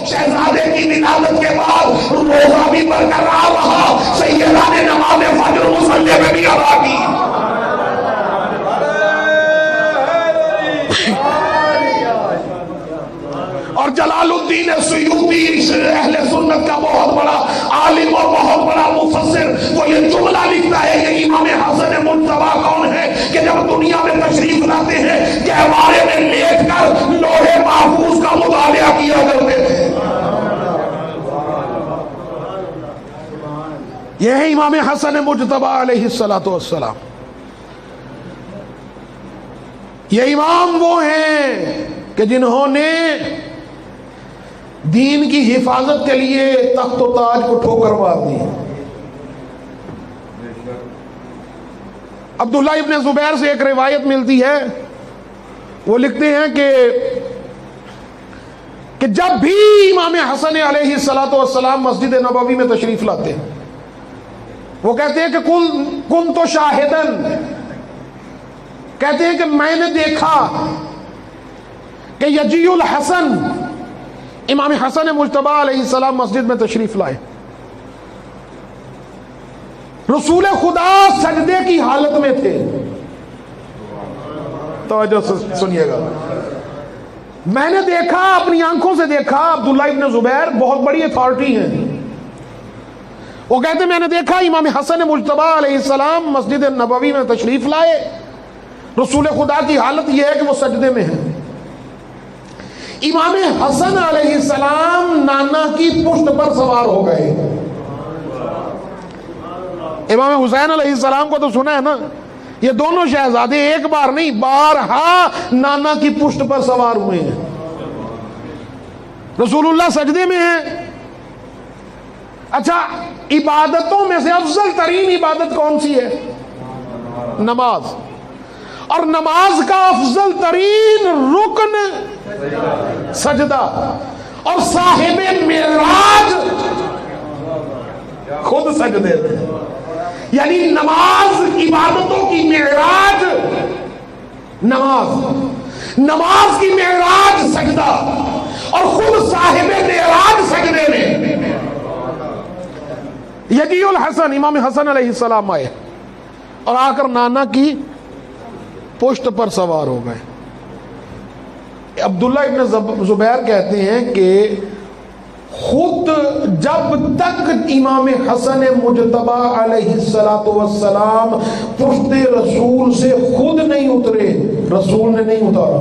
شہزادے کی ولادت کے بعد روزہ بھی برقرار رہا، سیدہ نے نماز فجر مصلی میں بھی ادا کی۔ اور جلال الدین سیوطی اہل سنت کا بہت بڑا عالم اور بہت بڑا مفسر، وہ یہ جملہ لکھتا ہے کہ امام حسن مجتبیٰ کون ہے کہ جب دنیا میں تشریف لاتے ہیں گہوارے میں لیٹ کر لوح محفوظ کا مطالعہ کیا کرتے تھے۔ یہ ہے امام حسن مجتبیٰ علیہ السلام۔ یہ امام وہ ہیں کہ جنہوں نے دین کی حفاظت کے لیے تخت و تاج کو ٹھوکر مار دی۔ عبداللہ ابن زبیر سے ایک روایت ملتی ہے، وہ لکھتے ہیں کہ جب بھی امام حسن علیہ السلام مسجد نبوی میں تشریف لاتے ہیں، وہ کہتے ہیں کہ کن تو شاہدن، کہتے ہیں کہ میں نے دیکھا کہ یجیء الحسن، امام حسن مجتبیٰ علیہ السلام مسجد میں تشریف لائے، رسول خدا سجدے کی حالت میں تھے۔ توجہ سنیے گا، میں نے دیکھا، اپنی آنکھوں سے دیکھا۔ عبداللہ ابن زبیر بہت بڑی اتھارٹی ہیں، وہ کہتے ہیں میں نے دیکھا امام حسن مجتبیٰ علیہ السلام مسجد نبوی میں تشریف لائے، رسول خدا کی حالت یہ ہے کہ وہ سجدے میں ہیں۔ امام حسن علیہ السلام نانا کی پشت پر سوار ہو گئے۔ امام حسین علیہ السلام کو تو سنا ہے نا، یہ دونوں شہزادے ایک بار نہیں بارہا نانا کی پشت پر سوار ہوئے ہیں۔ رسول اللہ سجدے میں ہیں۔ اچھا، عبادتوں میں سے افضل ترین عبادت کون سی ہے؟ نماز۔ اور نماز کا افضل ترین رکن سجدہ، اور صاحب معراج خود سجدے میں، یعنی نماز عبادتوں کی معراج، نماز کی معراج سجدہ، اور خود صاحب معراج سجدے میں۔ یجیء الحسن، امام حسن علیہ السلام آئے اور آ کر نانا کی پشت پر سوار ہو گئے۔ عبداللہ ابن زبیر کہتے ہیں کہ خود جب تک امام حسن مجتبیٰ علیہ السلام پشت رسول سے خود نہیں اترے، رسول نے نہیں اتارا۔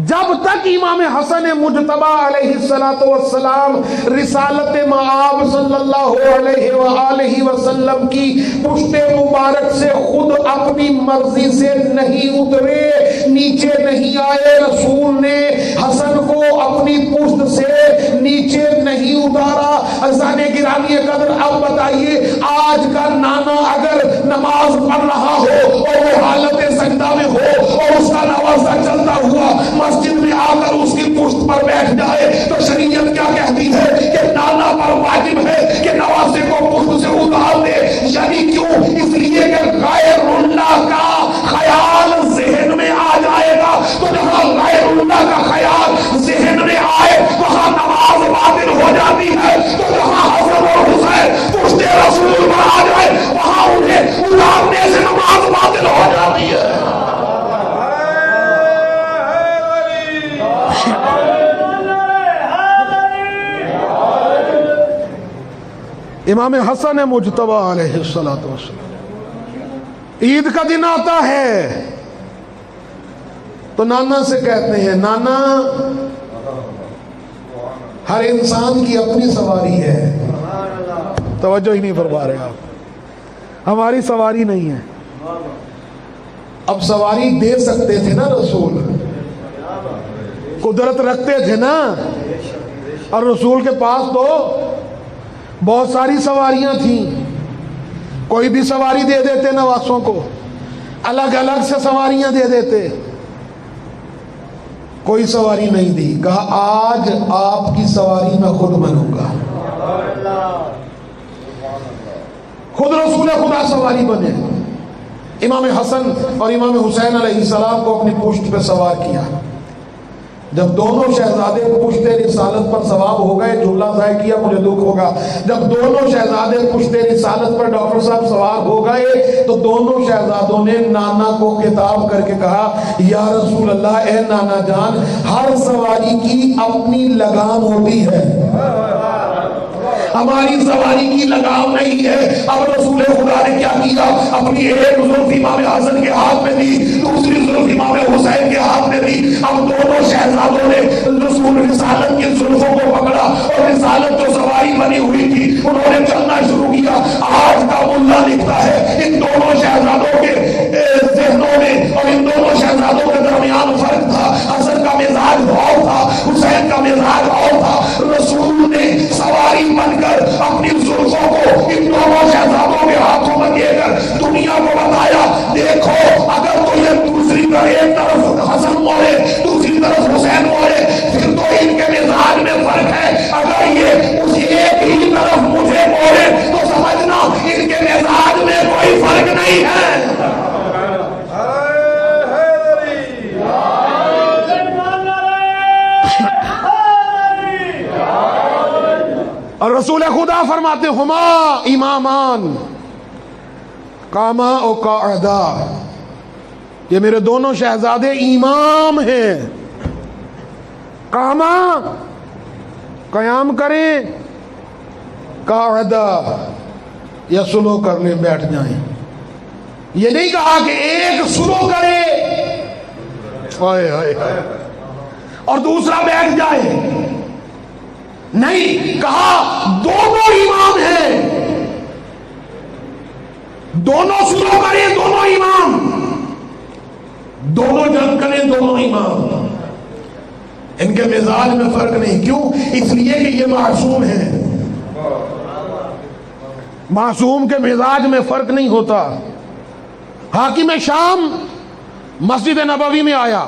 جب تک امام حسن مجتبیٰ علیہ السلام رسالت مآب صلی اللہ علیہ وآلہ وسلم کی پشت مبارک سے خود اپنی مرضی سے نہیں اترے، نیچے نہیں آئے، رسول نے حسن کو اپنی پشت سے نیچے نہیں اتارا۔ عزیزان گرامی قدر، اب بتائیے آج کا نانا اگر نماز پڑھ رہا ہو اور وہ حالت سجدہ میں ہو اور اس کا نوازہ چلتا ہوا مسجد میں آ کر اس کی پشت پر بیٹھ جائے تو شریعت کیا کہتی ہے کہ نانا پر واجب ہے کہ نوازے کو پشت سے اتار دے؟ یعنی کیوں؟ اس لیے کہ غیر اللہ کا خیال ذہن میں آ جائے گا، تو جہاں غیر اللہ کا خیال ذہن میں آئے وہاں نماز باطل ہو جاتی ہے، تو جہاں حسن اور حسین پشت رسول پر آ جائے وہاں انہیں اتارنے سے نماز باطل ہو جاتی ہے۔ امام حسن مجتبیٰ علیہ السلام، عید کا دن آتا ہے تو نانا سے کہتے ہیں نانا ہر انسان کی اپنی سواری ہے۔ توجہ ہی نہیں فرما رہے آپ، ہماری سواری نہیں ہے۔ اب سواری دے سکتے تھے نا، رسول قدرت رکھتے تھے نا، اور رسول کے پاس تو بہت ساری سواریاں تھیں، کوئی بھی سواری دے دیتے نواسوں کو، الگ الگ سے سواریاں دے دیتے، کوئی سواری نہیں دی۔ کہا آج آپ کی سواری میں خود بنوں گا، خود رسول خدا سواری بنے۔ امام حسن اور امام حسین علیہ السلام کو اپنی پشت پہ سوار کیا، جب دونوں شہزادے پشت رسالت پر سواب ہو گئے، جملہ ضائع کیا مجھے دکھ ہوگا، جب دونوں شہزادے پشت رسالت پر ڈاکٹر صاحب سوار ہو گئے تو دونوں شہزادوں نے نانا کو خطاب کر کے کہا یا رسول اللہ، اے نانا جان، ہر سواری کی اپنی لگام ہوتی ہے، ہماری سواری کی لگام نہیں ہے۔ اب رسول خدا نے کیا کیا، اپنی ایک زلف امام حسن کے ہاتھ میں دی، دوسری زلف امام حسین کے ہاتھ میں دی۔ اب دونوں شہزادوں نے رسول رسالت کی زلفوں کو پکڑا اور رسالت جو سواری بنی ہوئی تھی انہوں نے چلنا شروع کیا۔ آج کا ملا لکھتا ہے ان دونوں شہزادوں کے ذہنوں میں اور ان دونوں شہزادوں کے درمیان فرق تھا۔ حسن کا مزاج اور تھا، حسین کا مزاج اور تھا۔ رسول نے سواری بن کر اپنی زلفوں کو ان دونوں شہزادوں کے ہاتھوں میں دے کر دنیا کو بتایا، دیکھو اگر تو یہ دوسری طرف ایک طرف حسن موڑے دوسری طرف حسین موڑے پھر تو ان کے مزاج میں فرق ہے، اگر یہ اس ایک ہی طرف مجھے موڑے تو سمجھنا ان کے مزاج میں کوئی فرق نہیں ہے۔ اور رسول خدا فرماتے ہما امامان قاما او قاعدا، یہ میرے دونوں شہزادے امام ہیں، قاما قیام کریں، قاعدا یا سلو کر لیں بیٹھ جائیں۔ یہ نہیں کہا کہ ایک سلو کرے اور دوسرا بیٹھ جائے، نہیں، کہا دونوں امام ہیں، دونوں سلو کریں دونوں امام، دونوں جنگ کریں دونوں امام، ان کے مزاج میں فرق نہیں۔ کیوں؟ اس لیے کہ یہ معصوم ہیں، معصوم کے مزاج میں فرق نہیں ہوتا۔ حاکم شام مسجد نبوی میں آیا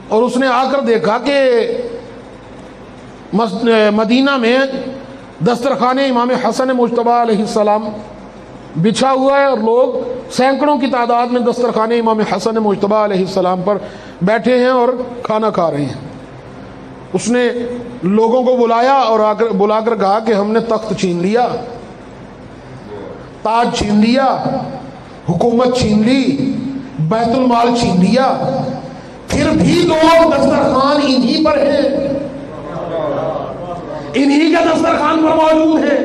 اور اس نے آ کر دیکھا کہ مدینہ میں دسترخوان امام حسن مجتبی علیہ السلام بچھا ہوا ہے اور لوگ سینکڑوں کی تعداد میں دسترخوان امام حسن مجتبی علیہ السلام پر بیٹھے ہیں اور کھانا کھا رہے ہیں۔ اس نے لوگوں کو بلایا اور بلا کر کہا کہ ہم نے تخت چھین لیا، تاج چھین لیا، حکومت چھین لی، بیت المال چھین لیا، پھر بھی لوگ دسترخوان انہی پر ہیں، انہی کے دسترخوان پر موجود ہیں،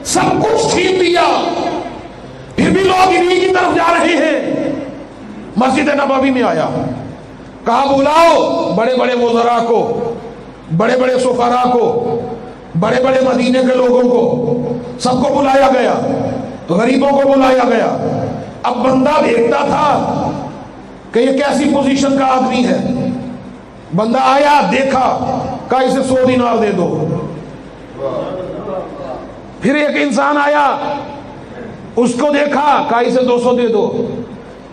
سب کچھ چھین دیا پھر بھی لوگ انہی کی طرف جا رہے ہیں۔ مسجد نبوی میں آیا، کہا بلاؤ بڑے بڑے وزراء کو، بڑے بڑے سفراء کو، بڑے بڑے مدینے کے لوگوں کو، سب کو بلایا گیا، غریبوں کو بلایا گیا۔ اب بندہ دیکھتا تھا کہ یہ کیسی پوزیشن کا آدمی ہے، بندہ آیا دیکھا، کہا اسے 100 دینار دے دو۔ پھر ایک انسان آیا، اس کو دیکھا، کہا اسے 200 دے دو،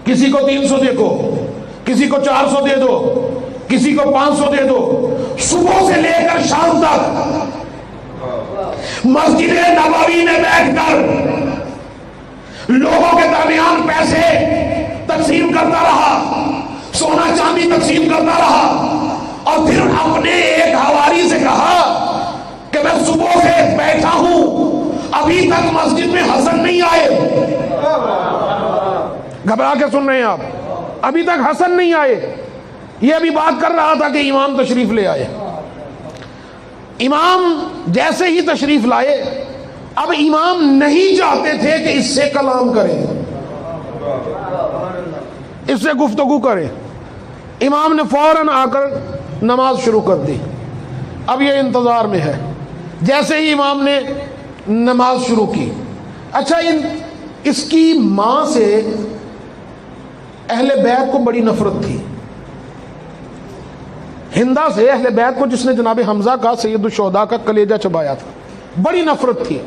کسی کو 300 دے دو، کسی کو 400 دے دو، کسی کو 500 دے دو۔ صبح سے لے کر شام تک مسجد نبوی میں بیٹھ کر لوگوں کے درمیان پیسے تقسیم کرتا رہا، سونا چاندی تقسیم کرتا رہا، اور پھر اپنے ایک حواری سے کہا کہ میں صبح سے بیٹھا ہوں، ابھی تک مسجد میں حسن نہیں آئے۔ گھبرا کے سن رہے ہیں آپ، ابھی تک حسن نہیں آئے۔ یہ ابھی بات کر رہا تھا کہ امام تشریف لے آئے۔ امام جیسے ہی تشریف لائے، اب امام نہیں چاہتے تھے کہ اس سے کلام کریں، اس سے گفتگو کریں۔ امام نے فوراً آ کر نماز شروع کر دی۔ اب یہ انتظار میں ہے۔ جیسے ہی امام نے نماز شروع کی، اچھا اس کی ماں سے اہل بیت کو بڑی نفرت تھی، ہندا سے اہل بیت کو، جس نے جناب حمزہ کا، سید الشہداء کا کلیجہ چبایا تھا، بڑی نفرت تھی۔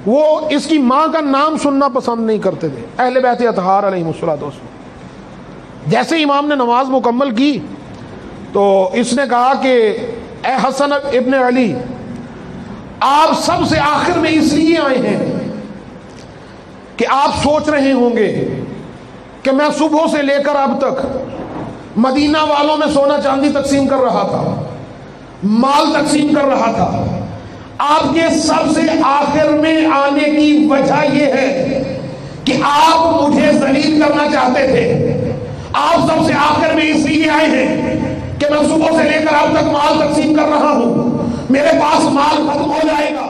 وہ اس کی ماں کا نام سننا پسند نہیں کرتے تھے، اہل بیت اطہار علیہ الصلوۃ والسلام۔ جیسے امام نے نماز مکمل کی تو اس نے کہا کہ اے حسن ابن علی، آپ سب سے آخر میں اس لیے آئے ہیں کہ آپ سوچ رہے ہوں گے کہ میں صبح سے لے کر اب تک مدینہ والوں میں سونا چاندی تقسیم کر رہا تھا، مال تقسیم کر رہا تھا. آپ کے سب سے آخر میں آنے کی وجہ یہ ہے کہ آپ مجھے ذلیل کرنا چاہتے تھے. آپ سب سے آخر میں اس لیے آئے ہیں کہ میں صبح سے لے کر اب تک مال تقسیم کر رہا ہوں، میرے پاس مال ختم ہو جائے گا.